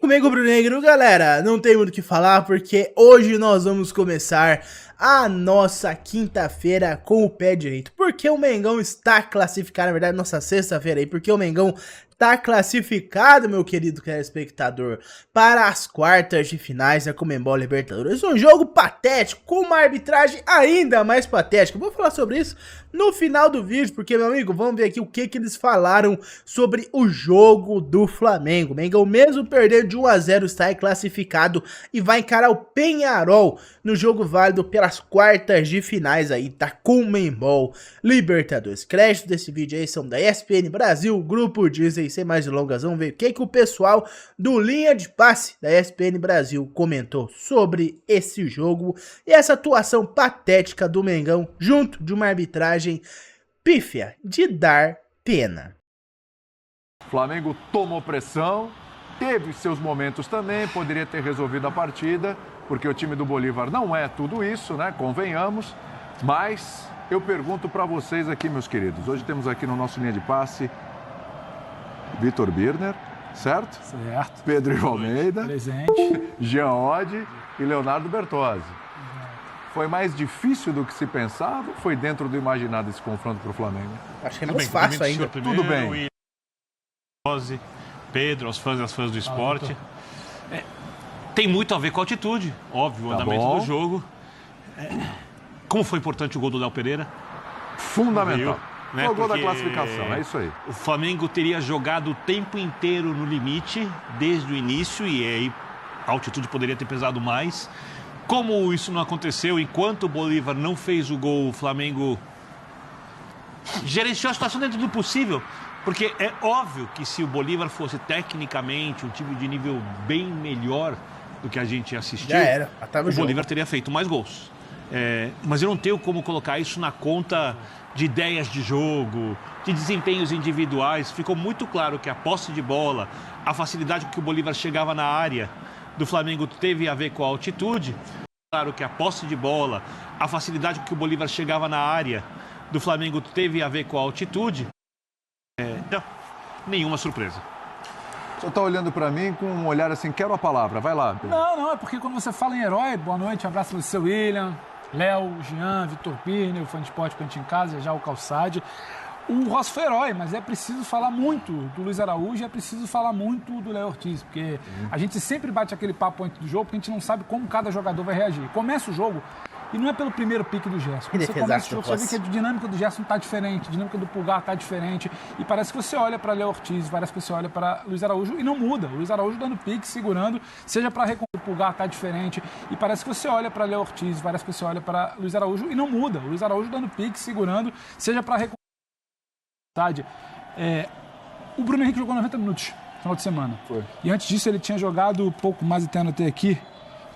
Comigo, Bruno Negro, galera, não tem muito o que falar porque hoje nós vamos começar a nossa quinta-feira com o pé direito. Porque o Mengão está classificado, na verdade, nossa sexta-feira aí, porque o Mengão tá classificado, meu querido telespectador, para as quartas de finais da Conmebol Libertadores. Um jogo patético, com uma arbitragem ainda mais patética. Vou falar sobre isso no final do vídeo, porque, meu amigo, vamos ver aqui o que eles falaram sobre o jogo do Flamengo. O Mengão, mesmo perdendo de 1 a 0, está aí classificado e vai encarar o Peñarol no jogo válido pelas quartas de finais aí da Conmebol Libertadores. Créditos desse vídeo aí são da ESPN Brasil, Grupo Disney. Sem mais delongas, vamos ver o que o pessoal do Linha de Passe da ESPN Brasil comentou sobre esse jogo e essa atuação patética do Mengão junto de uma arbitragem pífia de dar pena. O Flamengo tomou pressão, teve seus momentos também, poderia ter resolvido a partida, porque o time do Bolívar não é tudo isso, né? Convenhamos, mas eu pergunto para vocês aqui, meus queridos, hoje temos aqui no nosso Linha de Passe Vitor Birner, certo? Certo. Pedro Almeida. Presente. Jean Oddi e Leonardo Bertozzi. Foi mais difícil do que se pensava ou foi dentro do imaginado esse confronto para o Flamengo? Acho que é mais fácil ainda. Tudo bem. Pedro, aos fãs e às fãs do esporte. Tem muito a ver com a altitude, óbvio, o andamento do jogo. Como foi importante o gol do Léo Pereira? Fundamental. Né? Foi o gol da classificação, é isso aí. O Flamengo teria jogado o tempo inteiro no limite, desde o início, e aí a altitude poderia ter pesado mais. Como isso não aconteceu, enquanto o Bolívar não fez o gol, o Flamengo gerenciou a situação dentro do possível. Porque é óbvio que se o Bolívar fosse tecnicamente um time de nível bem melhor do que a gente assistiu, o Bolívar teria feito mais gols. Mas eu não tenho como colocar isso na conta de ideias de jogo, de desempenhos individuais. Ficou muito claro que a posse de bola, a facilidade com que o Bolívar chegava na área do Flamengo teve a ver com a altitude. Claro que a posse de bola, a facilidade com que o Bolívar chegava na área do Flamengo teve a ver com a altitude. Não, nenhuma surpresa. O senhor está olhando para mim com um olhar assim, quero a palavra, vai lá. Pedro. Não, é porque quando você fala em herói, boa noite, um abraço para o seu William, Léo, Jean, Vitor Pirne, o fã de esporte Cantinho em Casa, já o Calçade. O Ross foi herói, mas é preciso falar muito do Luiz Araújo, é preciso falar muito do Léo Ortiz, porque a gente sempre bate aquele papo antes do jogo, porque a gente não sabe como cada jogador vai reagir. Começa o jogo e não é pelo primeiro pique do Gerson. Quando você começa o jogo, você vê que a dinâmica do Gerson está diferente, a dinâmica do Pulgar está diferente, e parece que você olha para Léo Ortiz, parece que você olha para Luiz Araújo e não muda. O Luiz Araújo dando pique, segurando, seja para o Pulgar está diferente, e parece que você olha para Léo Ortiz, parece que você olha para Luiz Araújo e não muda. O Luiz Araújo dando pique, segurando, seja para o Bruno Henrique jogou 90 minutos no final de semana. Foi. E antes disso ele tinha jogado pouco mais, até anotei aqui,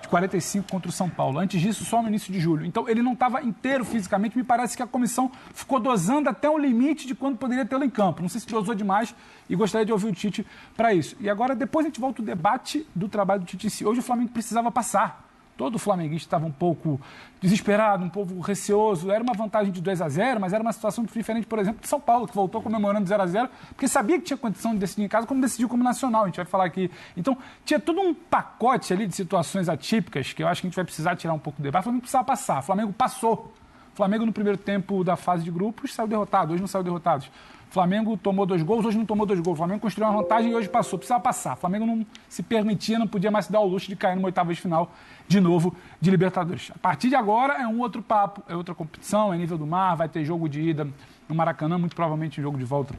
de 45 contra o São Paulo. Antes disso, só no início de julho. Então ele não estava inteiro fisicamente. Me parece que a comissão ficou dosando até o limite de quando poderia tê-lo em campo. Não sei se dosou demais e gostaria de ouvir o Tite para isso. E agora, depois a gente volta ao debate do trabalho do Tite em si. Hoje o Flamengo precisava passar. Todo flamenguista estava um pouco desesperado, um pouco receoso. Era uma vantagem de 2 a 0, mas era uma situação diferente, por exemplo, de São Paulo, que voltou comemorando 0 a 0, porque sabia que tinha condição de decidir em casa, como decidiu como nacional. A gente vai falar aqui. Então, tinha todo um pacote ali de situações atípicas que eu acho que a gente vai precisar tirar um pouco do debate. O Flamengo precisava passar. O Flamengo passou. O Flamengo, no primeiro tempo da fase de grupos, saiu derrotado. Hoje não saiu derrotado. O Flamengo tomou 2 gols, hoje não tomou 2 gols. O Flamengo construiu uma vantagem e hoje passou. Precisava passar. O Flamengo não se permitia, não podia mais se dar o luxo de cair numa oitava de final de novo de Libertadores. A partir de agora é um outro papo, é outra competição, é nível do mar, vai ter jogo de ida no Maracanã, muito provavelmente um jogo de volta,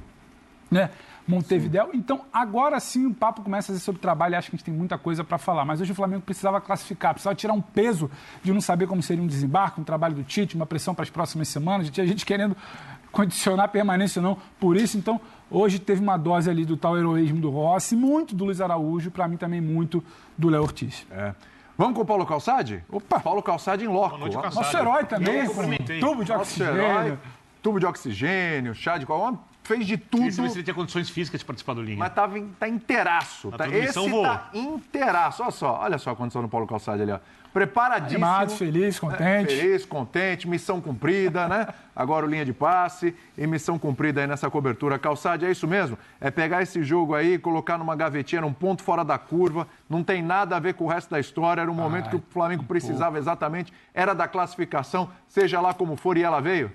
né? Montevidéu. Sim. Então, agora sim o papo começa a ser sobre trabalho e acho que a gente tem muita coisa para falar. Mas hoje o Flamengo precisava classificar, precisava tirar um peso de não saber como seria um desembarque, um trabalho do Tite, uma pressão para as próximas semanas. Tinha gente querendo condicionar a permanência ou não. Por isso, então, hoje teve uma dose ali do tal heroísmo do Rossi, muito do Luiz Araújo, para mim também muito do Léo Ortiz. Vamos com o Paulo Calçade? Opa! Paulo Calçade em loco. Nosso herói também, com tubo de oxigênio. Tubo de oxigênio, chá de qual? fez de tudo. Queria saber se ele tinha condições físicas de participar do Linha. Mas tá inteiraço. Esse tá inteiraço. Olha só a condição do Paulo Calçade ali, ó. Preparadíssimo. Animado, feliz, contente. Feliz, contente, missão cumprida, né? Agora o linha de passe e missão cumprida aí nessa cobertura. Calçade, é isso mesmo? É pegar esse jogo aí, colocar numa gavetinha, num ponto fora da curva, não tem nada a ver com o resto da história, era um momento que o Flamengo precisava exatamente, era da classificação, seja lá como for, e ela veio?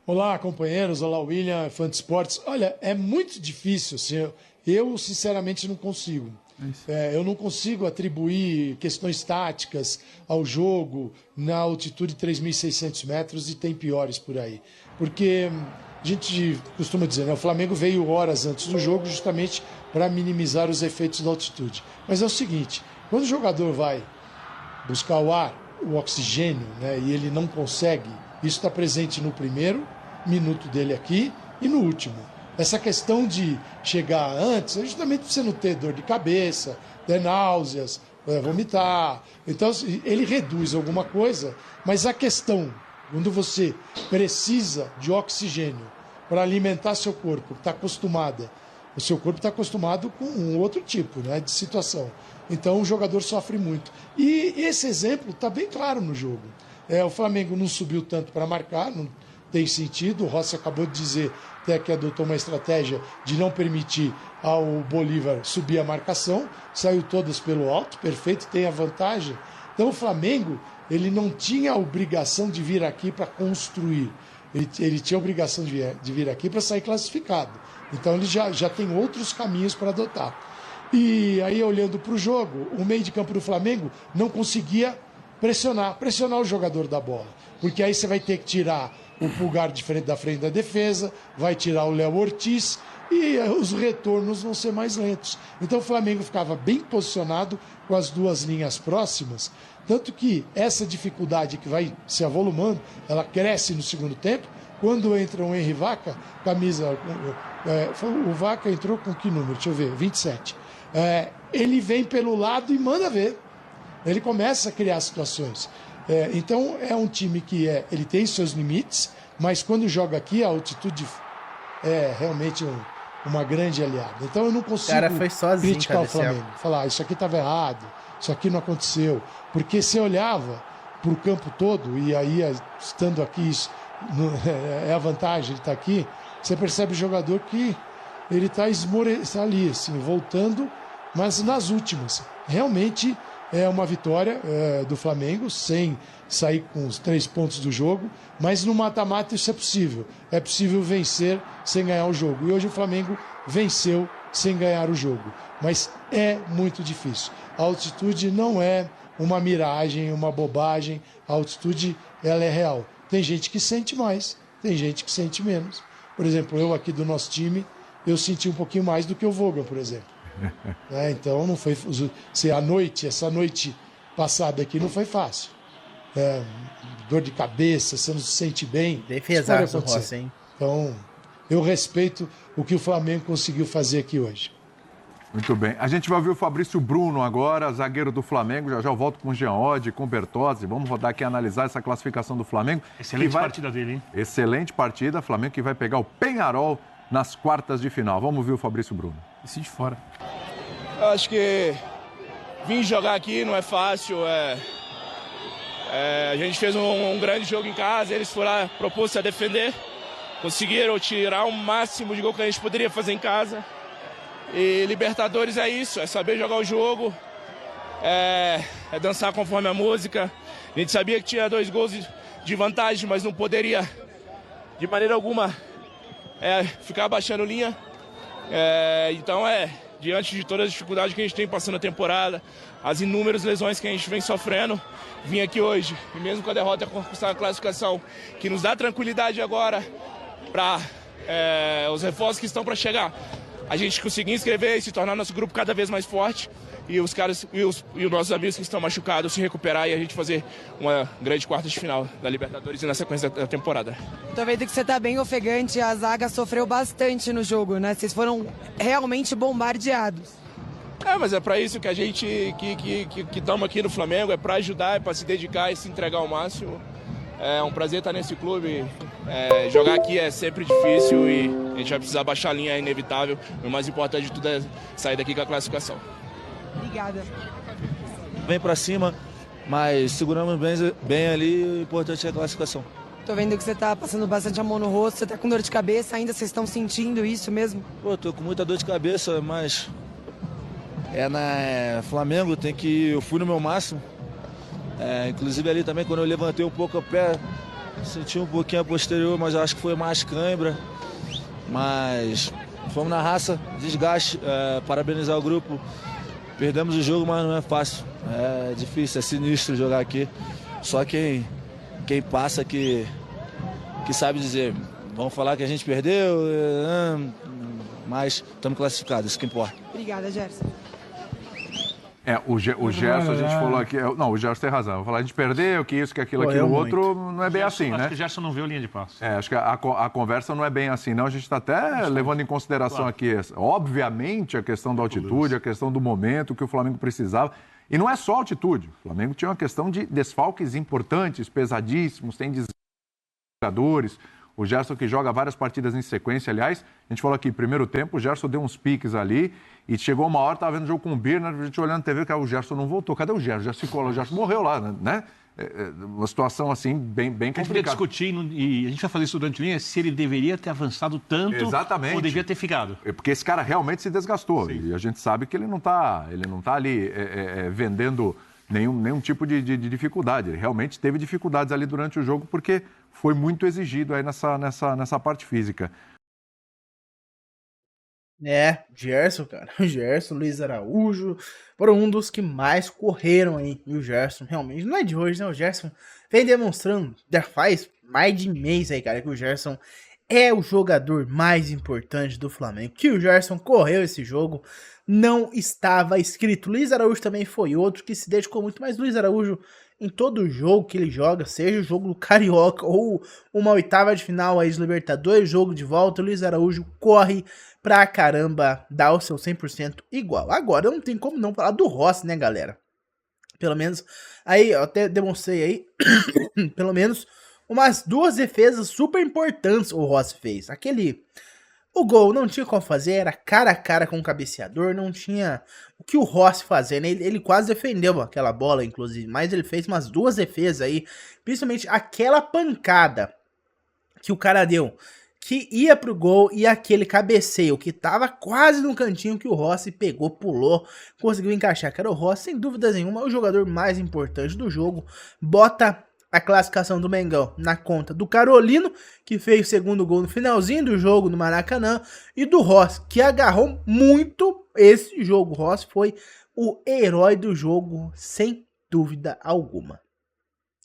Olá, companheiros. Olá, William, fã de esportes. Olha, é muito difícil, assim, eu sinceramente não consigo. Eu não consigo atribuir questões táticas ao jogo na altitude de 3.600 metros e tem piores por aí. Porque a gente costuma dizer, né, o Flamengo veio horas antes do jogo justamente para minimizar os efeitos da altitude. Mas é o seguinte, quando o jogador vai buscar o ar, o oxigênio, né, e ele não consegue, isso está presente no primeiro minuto dele aqui e no último. Essa questão de chegar antes é justamente para você não ter dor de cabeça, ter náuseas, vomitar. Então, ele reduz alguma coisa, mas a questão, quando você precisa de oxigênio para alimentar seu corpo, está acostumada, o seu corpo está acostumado com um outro tipo, né, de situação. Então, o jogador sofre muito. E esse exemplo está bem claro no jogo. O Flamengo não subiu tanto para marcar, não tem sentido. O Rossi acabou de dizer até que adotou uma estratégia de não permitir ao Bolívar subir a marcação, saiu todas pelo alto, perfeito, tem a vantagem. Então o Flamengo, ele não tinha a obrigação de vir aqui para construir, ele tinha a obrigação de vir aqui para sair classificado. Então ele já tem outros caminhos para adotar. E aí, olhando para o jogo, o meio de campo do Flamengo não conseguia pressionar o jogador da bola, porque aí você vai ter que tirar o Pulgar diferente da frente da defesa, vai tirar o Léo Ortiz e os retornos vão ser mais lentos. Então o Flamengo ficava bem posicionado com as duas linhas próximas, tanto que essa dificuldade que vai se avolumando, ela cresce no segundo tempo. Quando entra o Henry Vaca, camisa... o Vaca entrou com que número? Deixa eu ver, 27. Ele vem pelo lado e manda ver. Ele começa a criar situações. Então é um time que ele tem seus limites, mas quando joga aqui a altitude é realmente uma grande aliada. Então eu não consigo criticar o Flamengo, falar isso aqui estava errado, isso aqui não aconteceu, porque você olhava para o campo todo, e aí estando aqui, é a vantagem de estar aqui, você percebe o jogador que ele está ali, assim, voltando, mas nas últimas. Realmente é uma vitória do Flamengo, sem sair com os 3 pontos do jogo, mas no mata-mata isso é possível. É possível vencer sem ganhar o jogo. E hoje o Flamengo venceu sem ganhar o jogo. Mas é muito difícil. A altitude não é uma miragem, uma bobagem. A altitude, ela é real. Tem gente que sente mais, tem gente que sente menos. Por exemplo, eu aqui do nosso time, eu senti um pouquinho mais do que o Vogel, por exemplo. Então não foi. Essa noite passada aqui não foi fácil. Dor de cabeça, você não se sente bem. Defesaço, Rossi, hein? Então, eu respeito o que o Flamengo conseguiu fazer aqui hoje. Muito bem. A gente vai ouvir o Fabrício Bruno agora, zagueiro do Flamengo. Já eu volto com o Jean Oddi, com o Bertozzi. Vamos rodar aqui e analisar essa classificação do Flamengo. Excelente partida dele, hein? Excelente partida. Flamengo que vai pegar o Peñarol nas quartas de final. Vamos ouvir o Fabrício Bruno. Decide fora. Eu acho que vir jogar aqui não é fácil. A gente fez um grande jogo em casa, eles foram lá, propôs-se a defender, conseguiram tirar o máximo de gol que a gente poderia fazer em casa. E Libertadores é isso, é saber jogar o jogo, é dançar conforme a música. A gente sabia que tinha 2 gols de vantagem, mas não poderia, de maneira alguma, ficar abaixando linha. Então diante de todas as dificuldades que a gente tem passando a temporada, as inúmeras lesões que a gente vem sofrendo, vim aqui hoje, e mesmo com a derrota, conquistar uma classificação que nos dá tranquilidade agora para os reforços que estão para chegar. A gente conseguir inscrever e se tornar nosso grupo cada vez mais forte, e os caras e os nossos amigos que estão machucados se recuperar e a gente fazer uma grande quarta de final da Libertadores e na sequência da temporada. Tô vendo que você tá bem ofegante, a zaga sofreu bastante no jogo, né? Vocês foram realmente bombardeados. Mas é para isso que a gente que estamos aqui no Flamengo, é para ajudar, é para se dedicar e se entregar ao máximo. É um prazer estar nesse clube. Jogar aqui é sempre difícil e a gente vai precisar baixar a linha, é inevitável. O mais importante de tudo é sair daqui com a classificação. Obrigada. Vem pra cima, mas seguramos bem ali, o importante é a classificação. Tô vendo que você tá passando bastante a mão no rosto, você tá com dor de cabeça ainda, vocês estão sentindo isso mesmo? Pô, tô com muita dor de cabeça, mas Flamengo, eu fui no meu máximo. Inclusive ali também, quando eu levantei um pouco o pé, senti um pouquinho a posterior, mas acho que foi mais cãibra. Mas fomos na raça, desgaste, parabenizar o grupo. Perdemos o jogo, mas não é fácil. É difícil, é sinistro jogar aqui. Só quem passa que sabe dizer. Vamos falar que a gente perdeu, mas estamos classificados, isso que importa. Obrigada, Gerson. O Gerson, a gente falou aqui... Não, o Gerson tem razão. Vou falar, a gente perdeu, que isso, que aquilo, aquilo, outro, não é bem assim, né? Acho que o Gerson não viu linha de passe. Acho que a conversa não é bem assim, não. A gente está até levando em consideração aqui, obviamente, a questão da altitude, a questão do momento que o Flamengo precisava. E não é só altitude. O Flamengo tinha uma questão de desfalques importantes, pesadíssimos, tem jogadores. O Gerson que joga várias partidas em sequência, aliás, a gente falou aqui, primeiro tempo, o Gerson deu uns piques ali e chegou uma hora, estava vendo o jogo com o Birner, a gente olhando na TV, que o Gerson não voltou. Cadê o Gerson? O Gerson morreu lá, né? Uma situação assim, bem complicada. A gente vai discutir, e a gente vai fazer isso durante a linha, se ele deveria ter avançado tanto. Exatamente. Ou devia ter ficado. Porque esse cara realmente se desgastou. Sim. E a gente sabe que ele não tá ali vendendo nenhum tipo de dificuldade. Ele realmente teve dificuldades ali durante o jogo, porque foi muito exigido aí nessa parte física. Gerson, cara. O Gerson, Luiz Araújo foram um dos que mais correram aí. E o Gerson, realmente, não é de hoje, né? O Gerson vem demonstrando, já faz mais de mês aí, cara, que o Gerson é o jogador mais importante do Flamengo. Que o Gerson correu esse jogo, não estava escrito. Luiz Araújo também foi outro que se dedicou muito, mas Luiz Araújo, em todo jogo que ele joga, seja o jogo do Carioca ou uma oitava de final aí de Libertadores, jogo de volta, o Luiz Araújo corre pra caramba, dá o seu 100% igual. Agora não tem como não falar do Rossi, né, galera? Pelo menos, aí eu até demonstrei aí, pelo menos umas 2 defesas super importantes o Rossi fez. O gol não tinha como fazer, era cara a cara com o cabeceador, não tinha o que o Rossi fazer, né? Ele quase defendeu aquela bola, inclusive, mas ele fez umas 2 defesas aí, principalmente aquela pancada que o cara deu, que ia pro gol, e aquele cabeceio que tava quase no cantinho que o Rossi pegou, pulou, conseguiu encaixar. Cara, o Rossi, sem dúvida nenhuma, é o jogador mais importante do jogo, bota a classificação do Mengão na conta do Carolino, que fez o segundo gol no finalzinho do jogo no Maracanã, e do Rossi, que agarrou muito esse jogo. O Rossi foi o herói do jogo, sem dúvida alguma.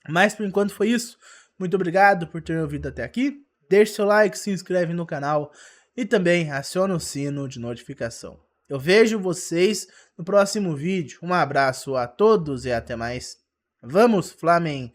Mas por enquanto foi isso. Muito obrigado por ter ouvido até aqui. Deixe seu like, se inscreve no canal e também aciona o sino de notificação. Eu vejo vocês no próximo vídeo. Um abraço a todos e até mais. Vamos, Flamengo!